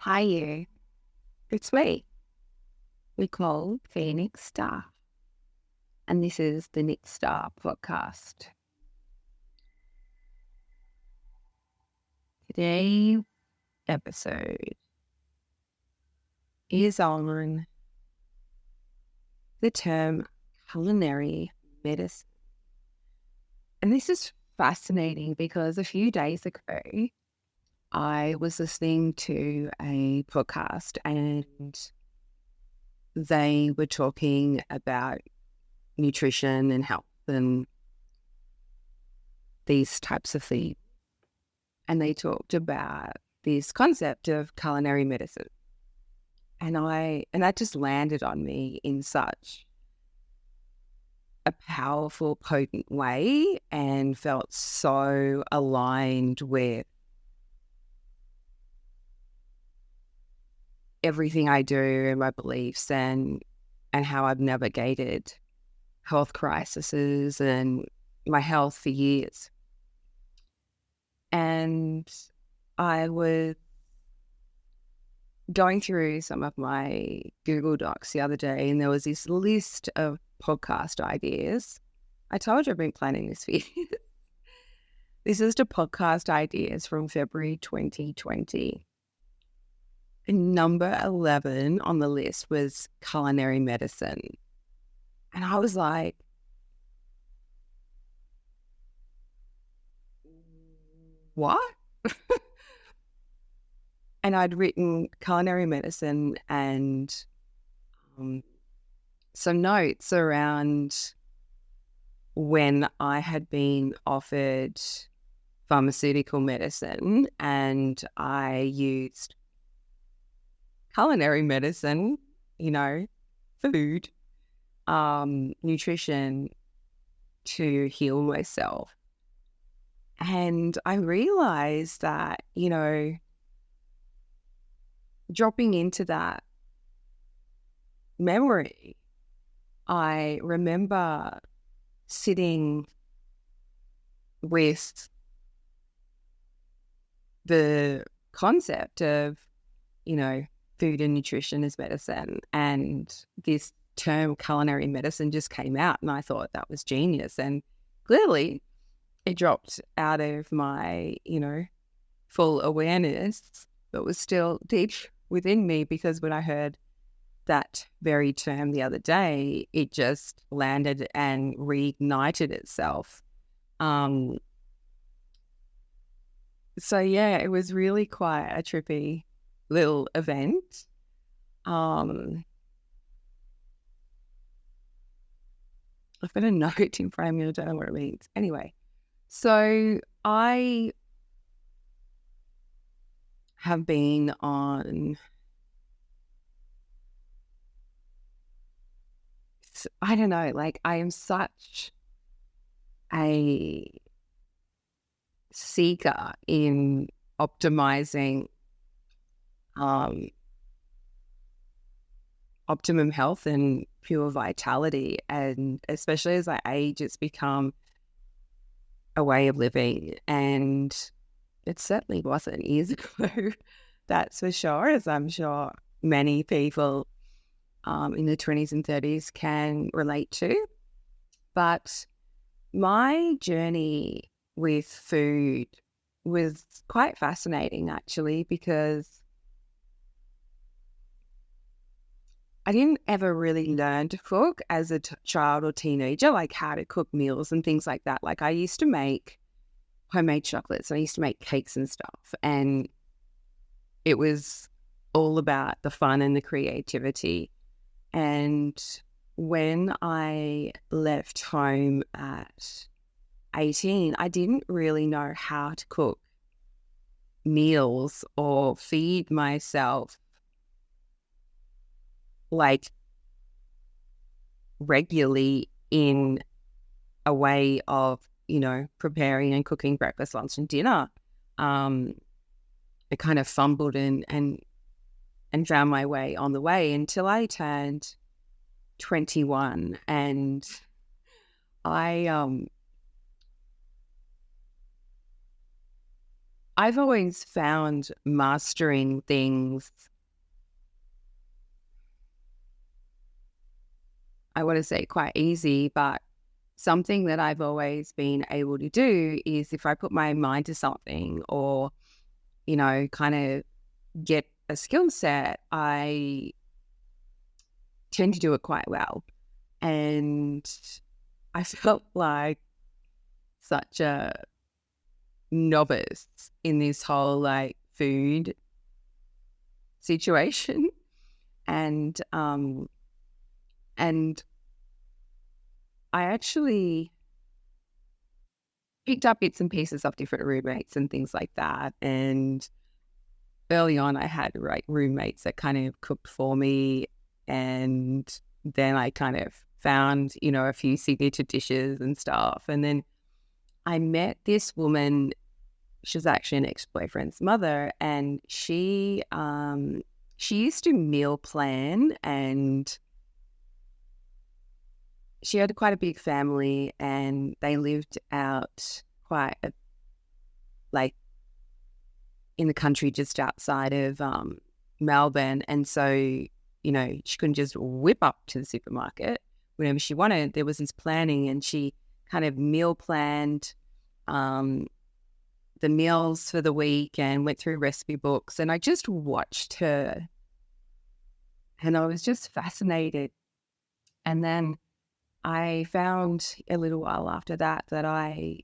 Hi, you. It's me, Nicole Phoenix Star, and this is the Nick Star podcast. Today's episode is on the term culinary medicine. And this is fascinating because a few days ago, I was listening to a podcast and they were talking about nutrition and health and these types of things. And they talked about this concept of culinary medicine. And that just landed on me in such a powerful, potent way and felt so aligned with everything I do and my beliefs and how I've navigated health crises and my health for years. And I was going through some of my Google Docs the other day, and there was this list of podcast ideas. I told you I've been planning this for years. This is the podcast ideas from February 2020. And number 11 on the list was culinary medicine. And I was like, what? And I'd written culinary medicine and some notes around when I had been offered pharmaceutical medicine and I used culinary medicine, food, nutrition to heal myself. And I realized that, dropping into that memory, I remember sitting with the concept of, food and nutrition as medicine. And this term culinary medicine just came out and I thought that was genius. And clearly it dropped out of my, full awareness, but was still deep within me because when I heard that very term the other day, it just landed and reignited itself. So yeah, it was really quite a trippy little event. I've got a note in front of me, I don't know what it means. Anyway, so I have been on, I don't know, like I am such a seeker in optimizing optimum health and pure vitality. And especially as I age, it's become a way of living. And it certainly wasn't years ago, that's for sure, as I'm sure many people in the 20s and 30s can relate to. But my journey with food was quite fascinating, actually, because I didn't ever really learn to cook as a child or teenager, like how to cook meals and things like that. Like I used to make homemade chocolates and I used to make cakes and stuff. And it was all about the fun and the creativity. And when I left home at 18, I didn't really know how to cook meals or feed myself like regularly in a way of, preparing and cooking breakfast, lunch and dinner. I kind of fumbled and found my way on the way until I turned 21 and I I've always found mastering things, I want to say quite easy, but something that I've always been able to do is if I put my mind to something or, kind of get a skill set, I tend to do it quite well. And I felt like such a novice in this whole like food situation. And I actually picked up bits and pieces of different roommates and things like that. And early on, I had like roommates that kind of cooked for me. And then I kind of found, a few signature dishes and stuff. And then I met this woman. She was actually an ex-boyfriend's mother, and she used to meal plan, and she had quite a big family, and they lived out like in the country just outside of Melbourne. And so, she couldn't just whip up to the supermarket whenever she wanted. There was this planning, and she kind of meal planned the meals for the week and went through recipe books. And I just watched her and I was just fascinated. And then I found a little while after that I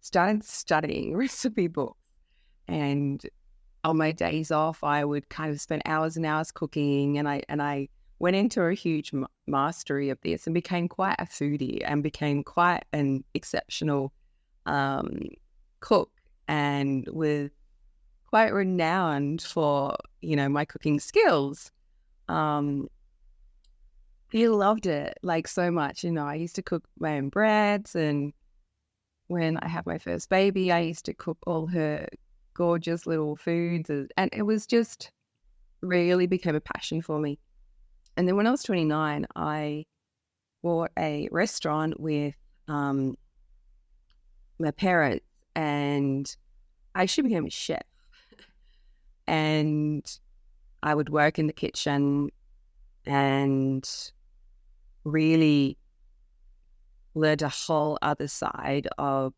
started studying recipe books, and on my days off, I would kind of spend hours and hours cooking, and I went into a huge mastery of this and became quite a foodie and became quite an exceptional cook, and was quite renowned for, my cooking skills. He loved it like so much. I used to cook my own breads, and when I had my first baby, I used to cook all her gorgeous little foods, and it was just really became a passion for me. And then when I was 29, I bought a restaurant with my parents, and I actually became a chef. And I would work in the kitchen and really learned a whole other side of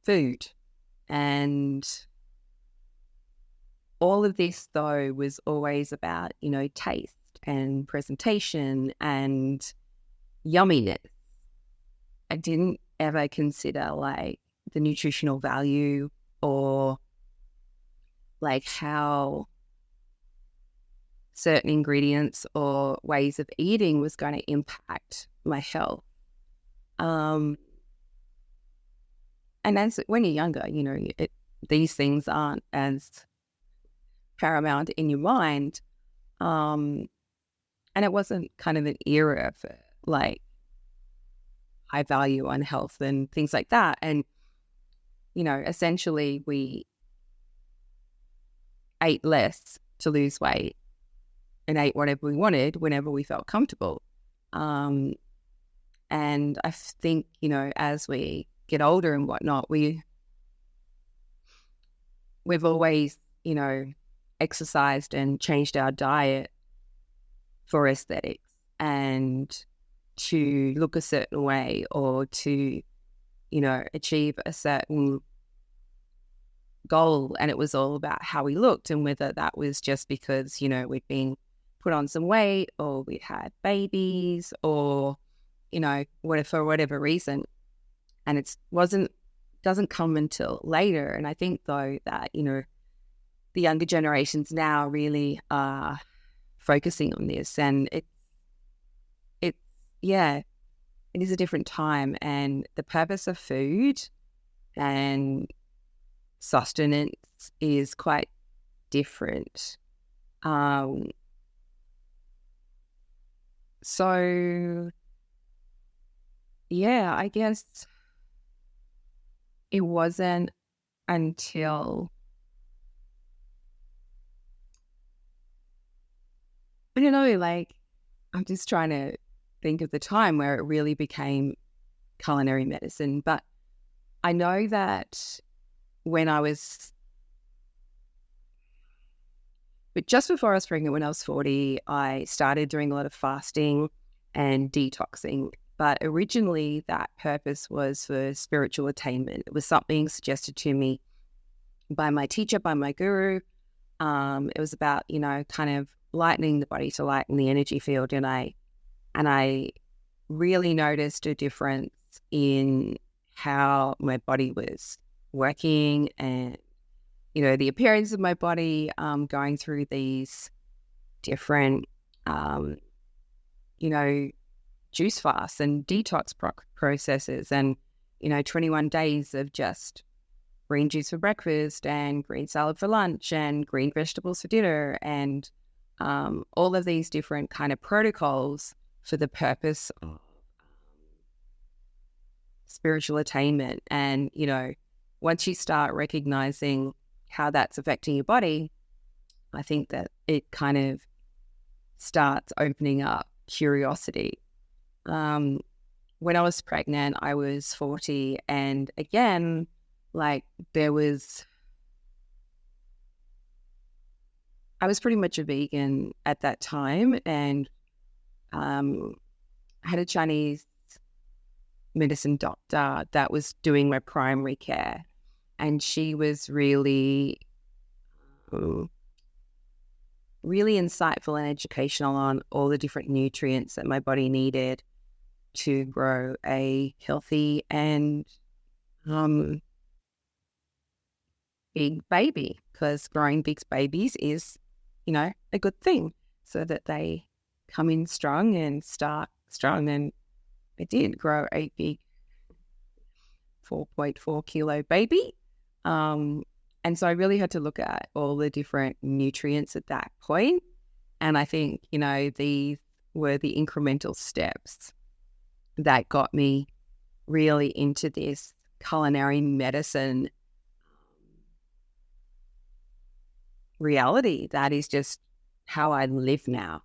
food. And all of this, though, was always about, taste and presentation and yumminess. I didn't ever consider like the nutritional value or like how certain ingredients or ways of eating was going to impact my health. And as when you're younger, these things aren't as paramount in your mind. And it wasn't kind of an era for like high value on health and things like that. And, essentially we ate less to lose weight and ate whatever we wanted whenever we felt comfortable. And I think, as we get older and whatnot, we've always, exercised and changed our diet for aesthetics and to look a certain way or to, achieve a certain goal. And it was all about how we looked, and whether that was just because, we'd been put on some weight or we had babies or, for whatever reason. And doesn't come until later. And I think though that, the younger generations now really are focusing on this, and it is a different time, and the purpose of food and sustenance is quite different. So yeah, I guess it wasn't until, I don't know, like I'm just trying to think of the time where it really became culinary medicine. But I know that when I was, but just before I was pregnant, when I was 40, I started doing a lot of fasting and detoxing. But originally, that purpose was for spiritual attainment. It was something suggested to me by my teacher, by my guru. It was about, kind of lightening the body to lighten the energy field. And I really noticed a difference in how my body was working and, the appearance of my body, going through these different, juice fasts and detox processes and, 21 days of just green juice for breakfast and green salad for lunch and green vegetables for dinner and all of these different kind of protocols for the purpose of spiritual attainment. And, once you start recognizing how that's affecting your body, I think that it kind of starts opening up curiosity. When I was pregnant, I was 40, and again, I was pretty much a vegan at that time, and I had a Chinese medicine doctor that was doing my primary care, and she was really, really insightful and educational on all the different nutrients that my body needed to grow a healthy and big baby, because growing big babies is, a good thing, so that they come in strong and start strong. And it did grow a big 4.4 kilo baby. And so I really had to look at all the different nutrients at that point. And I think, these were the incremental steps that got me really into this culinary medicine reality that is just how I live now.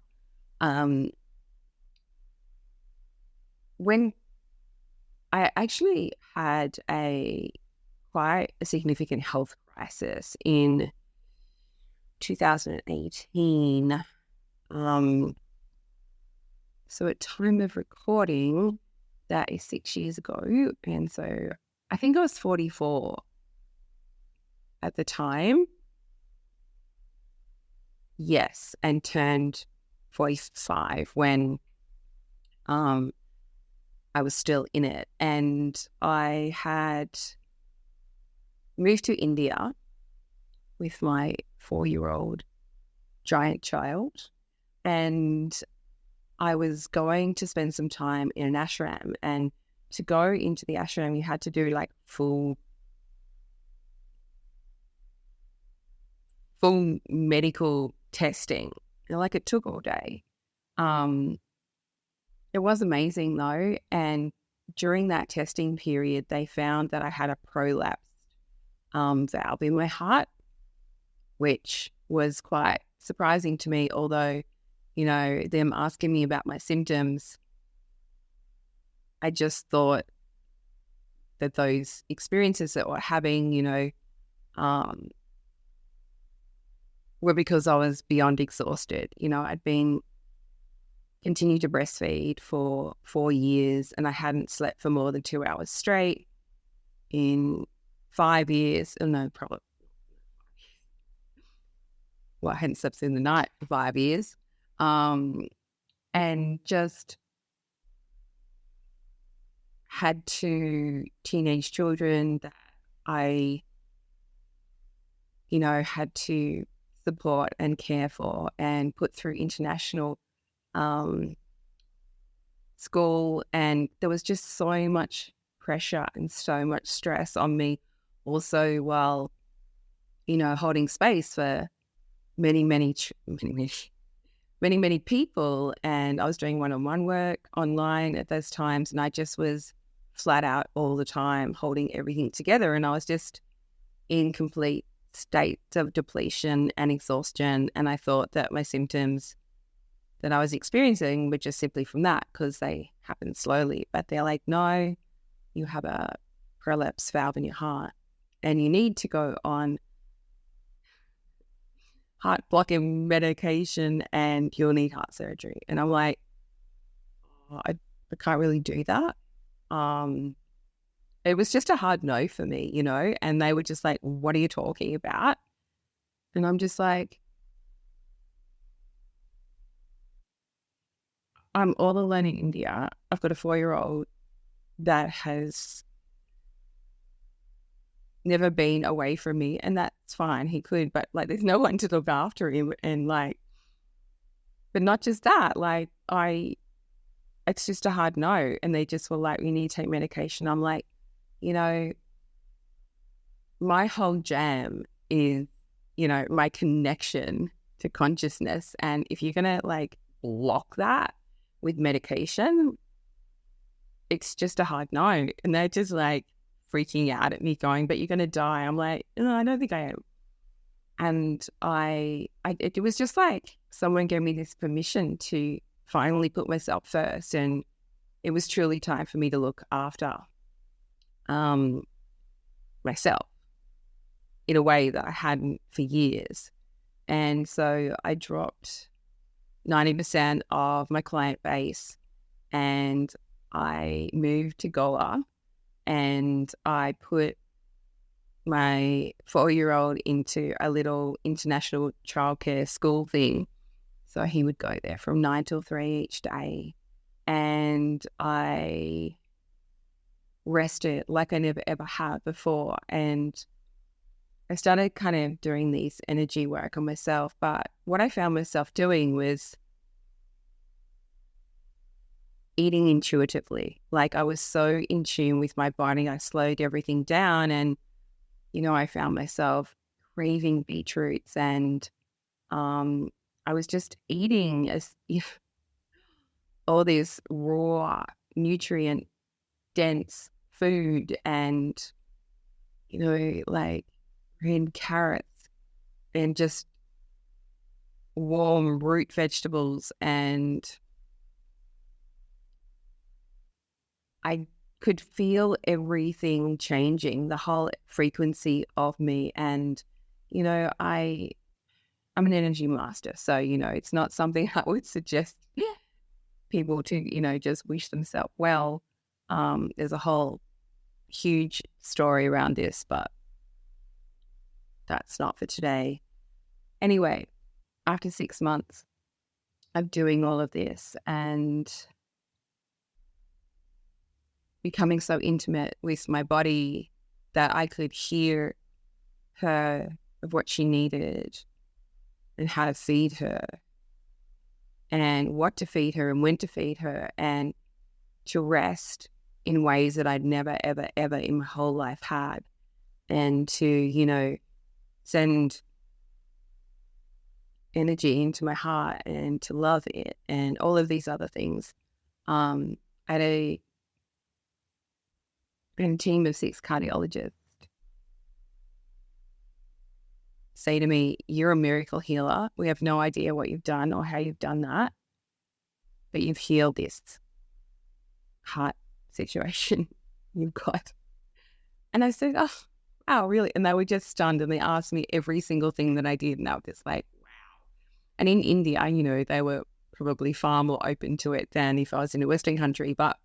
When I actually had quite a significant health crisis in 2018. So at time of recording, that is 6 years ago. And so I think I was 44 at the time. Yes, and turned 45 when I was still in it. And I had moved to India with my 4-year-old giant child, and I was going to spend some time in an ashram. And to go into the ashram, you had to do full medical testing. It took all day. It was amazing though. And during that testing period, they found that I had a prolapsed valve in my heart, which was quite surprising to me. Although, them asking me about my symptoms, I just thought that those experiences that we're having, were because I was beyond exhausted. I'd been continued to breastfeed for 4 years, and I hadn't slept for more than 2 hours straight in 5 years. Oh, no, probably. Well, I hadn't slept through the night for 5 years. And just had 2 teenage children that I, had to support and care for and put through international school. And there was just so much pressure and so much stress on me also, while, holding space for many people. And I was doing one-on-one work online at those times, and I just was flat out all the time holding everything together. And I was just in complete states of depletion and exhaustion. And I thought that my symptoms that I was experiencing were just simply from that, because they happened slowly. But they're like, no, you have a prolapse valve in your heart. and you need to go on heart blocking medication and you'll need heart surgery. And I'm like, oh, I can't really do that. It was just a hard no for me, and they were just like, what are you talking about? And I'm just like, I'm all alone in India. I've got a 4-year-old that has never been away from me, and that's fine. He could, but like, there's no one to look after him. And like, but not just that, like, it's just a hard no. And they just were like, you need to take medication. I'm like, my whole jam is, my connection to consciousness. And if you're going to like block that with medication, it's just a hard no. And they're just like freaking out at me going, but you're going to die. I'm like, no, I don't think I am. And it was just like someone gave me this permission to finally put myself first. And it was truly time for me to look after myself in a way that I hadn't for years. And so I dropped 90% of my client base and I moved to Goa, and I put my 4-year-old into a little international childcare school thing. So he would go there from 9 till 3 each day. And I rested like I never ever had before. And I started kind of doing these energy work on myself. But what I found myself doing was eating intuitively. Like, I was so in tune with my body. I slowed everything down, and, I found myself craving beetroots, and I was just eating as if all this raw, nutrient dense food, and, like green carrots and just warm root vegetables. And I could feel everything changing, the whole frequency of me. And, I'm an energy master. So, it's not something I would suggest people to, just wish themselves well. There's a whole huge story around this, but that's not for today. Anyway, after 6 months of doing all of this and becoming so intimate with my body that I could hear her of what she needed and how to feed her and what to feed her and when to feed her, and to rest in ways that I'd never, ever, ever in my whole life had, and to, send energy into my heart and to love it and all of these other things. I had a team of 6 cardiologists say to me, you're a miracle healer. We have no idea what you've done or how you've done that, but you've healed this heart situation you've got. And I said, oh, really? And they were just stunned, and they asked me every single thing that I did, and I was just like, wow. And in India, they were probably far more open to it than if I was in a Western country, but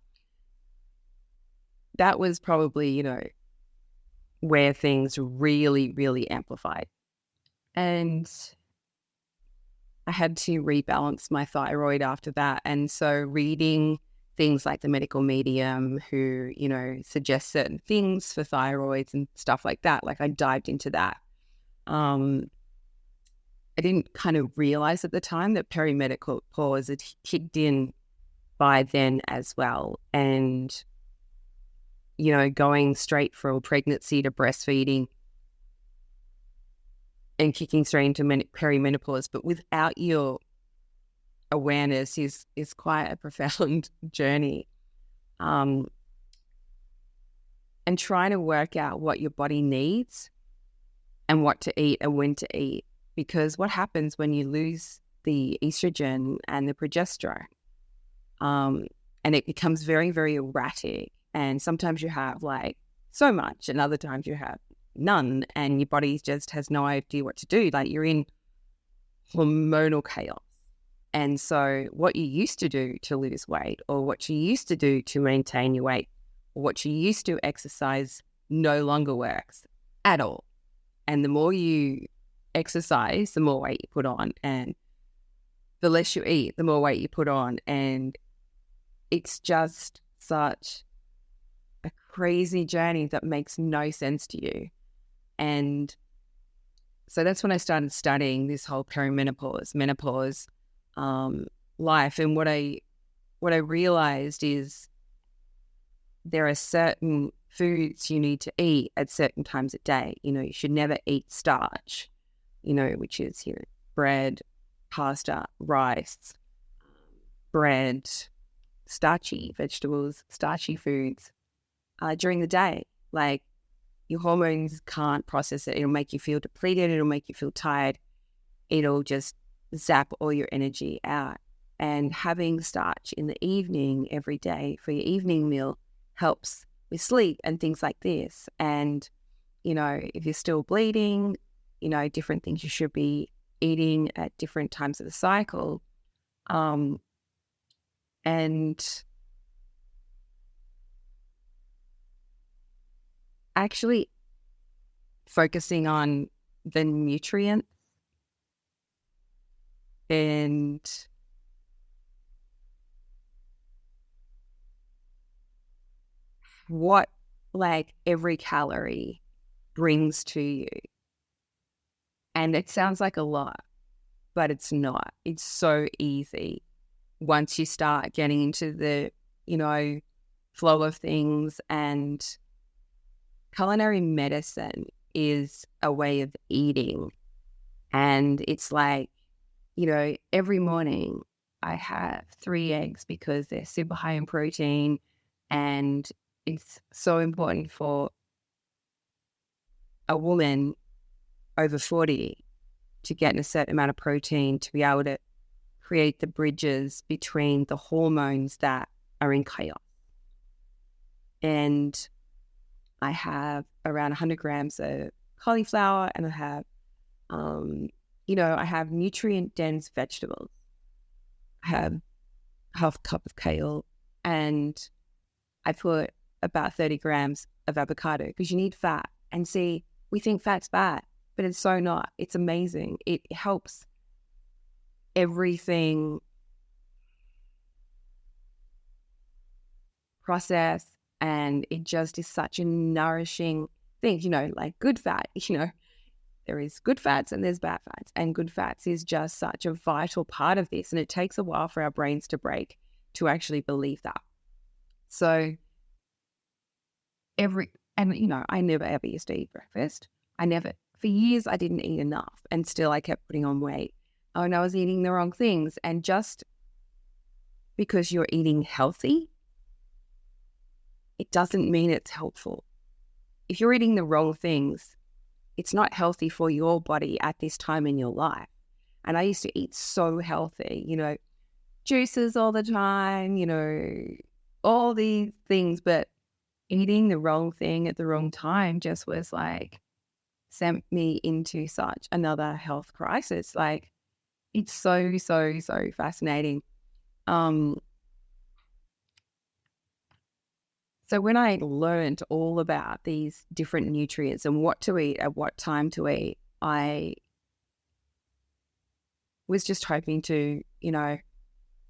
that was probably, where things really, really amplified. And I had to rebalance my thyroid after that. And so reading things like the medical medium who, suggest certain things for thyroids and stuff like that, like I dived into that. I didn't kind of realize at the time that perimenopause had kicked in by then as well. And, going straight from pregnancy to breastfeeding and kicking straight into perimenopause, but without your awareness is quite a profound journey. And trying to work out what your body needs and what to eat and when to eat. Because what happens when you lose the estrogen and the progesterone, and it becomes very, very erratic. And sometimes you have like so much, and other times you have none, and your body just has no idea what to do. Like, you're in hormonal chaos. And so what you used to do to lose weight, or what you used to do to maintain your weight, or what you used to exercise no longer works at all. And the more you exercise, the more weight you put on, and the less you eat, the more weight you put on. And it's just such a crazy journey that makes no sense to you. And so that's when I started studying this whole perimenopause, menopause life. And what I realized is there are certain foods you need to eat at certain times of day. You should never eat starch, which is, bread, pasta, rice, bread, starchy vegetables, starchy foods during the day. Like, your hormones can't process it. It'll make you feel depleted. It'll make you feel tired. It'll just zap all your energy out. And having starch in the evening every day for your evening meal helps with sleep and things like this. And, if you're still bleeding, different things you should be eating at different times of the cycle. And actually focusing on the nutrients and what, like, every calorie brings to you. And it sounds like a lot, but it's not. It's so easy once you start getting into the, flow of things. And culinary medicine is a way of eating. And it's like, every morning I have 3 eggs because they're super high in protein, and it's so important for a woman over 40 to get a certain amount of protein to be able to create the bridges between the hormones that are in chaos. And I have around 100 grams of cauliflower, and I have, I have nutrient-dense vegetables. I have half a cup of kale, and I put about 30 grams of avocado because you need fat. And see, we think fat's bad, but it's so not. It's amazing. It helps everything process, and it just is such a nourishing thing, like good fat, there is good fats and there's bad fats, and good fats is just such a vital part of this. And it takes a while for our brains to break to actually believe that. So I never ever used to eat breakfast. For years, I didn't eat enough, and still I kept putting on weight. And I was eating the wrong things. And just because you're eating healthy, it doesn't mean it's helpful. If you're eating the wrong things, it's not healthy for your body at this time in your life. And I used to eat so healthy, juices all the time, all these things, but eating the wrong thing at the wrong time just was like, sent me into such another health crisis. Like, it's so, so, so fascinating. So when I learned all about these different nutrients and what to eat at what time to eat, I was just hoping to,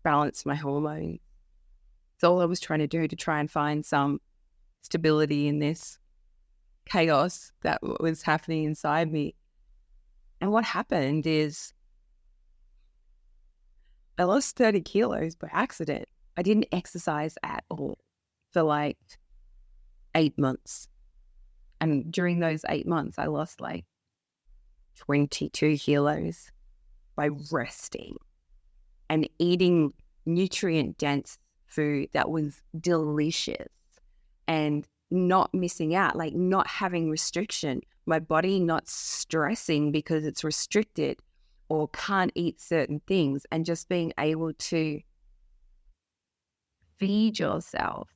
balance my hormones. It's all I was trying to do, to try and find some stability in this chaos that was happening inside me. And what happened is I lost 30 kilos by accident. I didn't exercise at all for like 8 months. And during those 8 months, I lost like 22 kilos by resting and eating nutrient-dense food that was delicious and not missing out, like not having restriction, my body not stressing because it's restricted or can't eat certain things, and just being able to feed yourself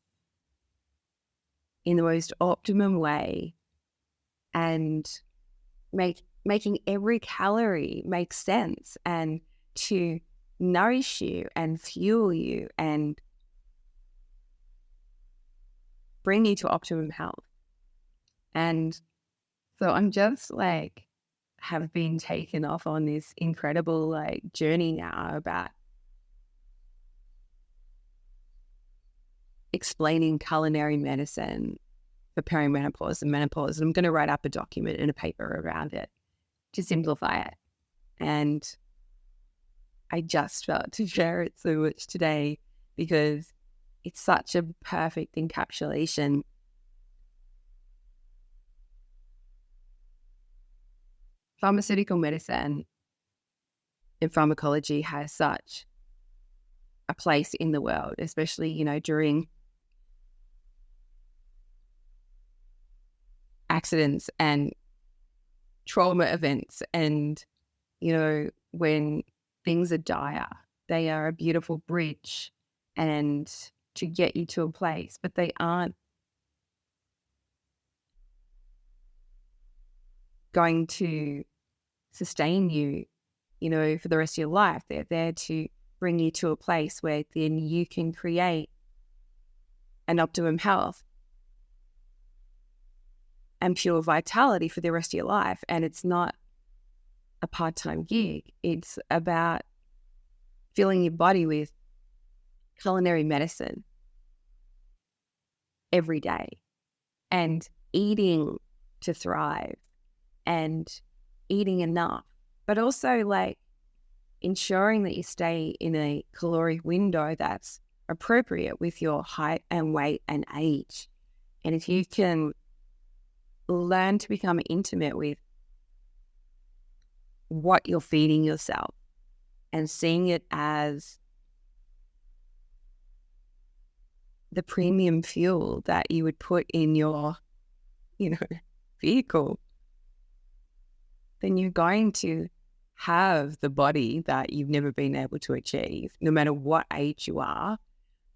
in the most optimum way and making every calorie make sense and to nourish you and fuel you and bring you to optimum health. And so I'm just like, have been taken off on this incredible like journey now about explaining culinary medicine for perimenopause and menopause. And I'm going to write up a document and a paper around it to simplify it. And I just felt to share it so much today because it's such a perfect encapsulation. Pharmaceutical medicine and pharmacology has such a place in the world, especially, you know, during accidents and trauma events and, you know, when things are dire, they are a beautiful bridge and to get you to a place, but they aren't going to sustain you, you know, for the rest of your life. They're there to bring you to a place where then you can create an optimum health and pure vitality for the rest of your life. And it's not a part-time gig. It's about filling your body with culinary medicine every day and eating to thrive and eating enough, but also like ensuring that you stay in a caloric window that's appropriate with your height and weight and age. And if you can learn to become intimate with what you're feeding yourself and seeing it as the premium fuel that you would put in your, you know, vehicle, then you're going to have the body that you've never been able to achieve, no matter what age you are.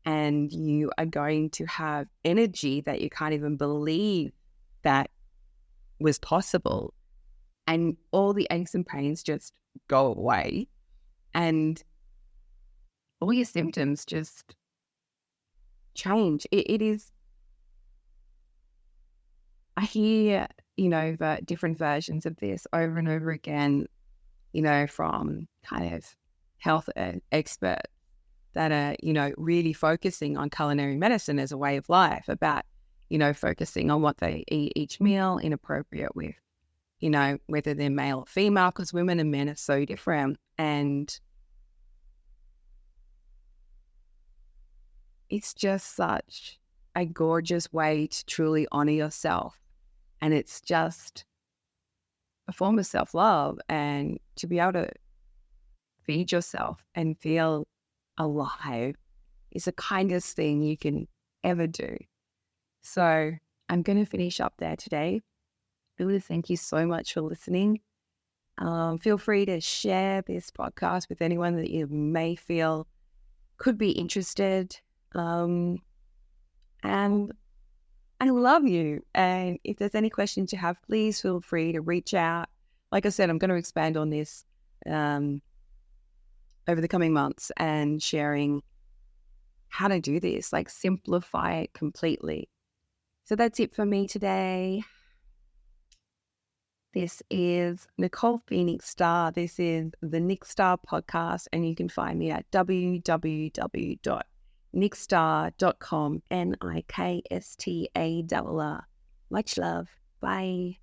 And you are going to have energy that you can't even believe that was possible. And all the aches and pains just go away. And all your symptoms just change. It is, I hear, you know, the different versions of this over and over again, you know, from kind of health experts that are, you know, really focusing on culinary medicine as a way of life, about, you know, focusing on what they eat each meal, inappropriate with, you know, whether they're male or female, because women and men are so different. And it's just such a gorgeous way to truly honor yourself. And it's just a form of self-love, and to be able to feed yourself and feel alive is the kindest thing you can ever do. So I'm going to finish up there today. I want to thank you so much for listening. Feel free to share this podcast with anyone that you may feel could be interested. And I love you. And if there's any questions you have, please feel free to reach out. Like I said, I'm going to expand on this over the coming months and sharing how to do this, like simplify it completely. So that's it for me today. This is Nicole Phoenix Star. This is the Nick Star podcast, and you can find me at www.nickstar.com, NIKSTARR. Much love. Bye.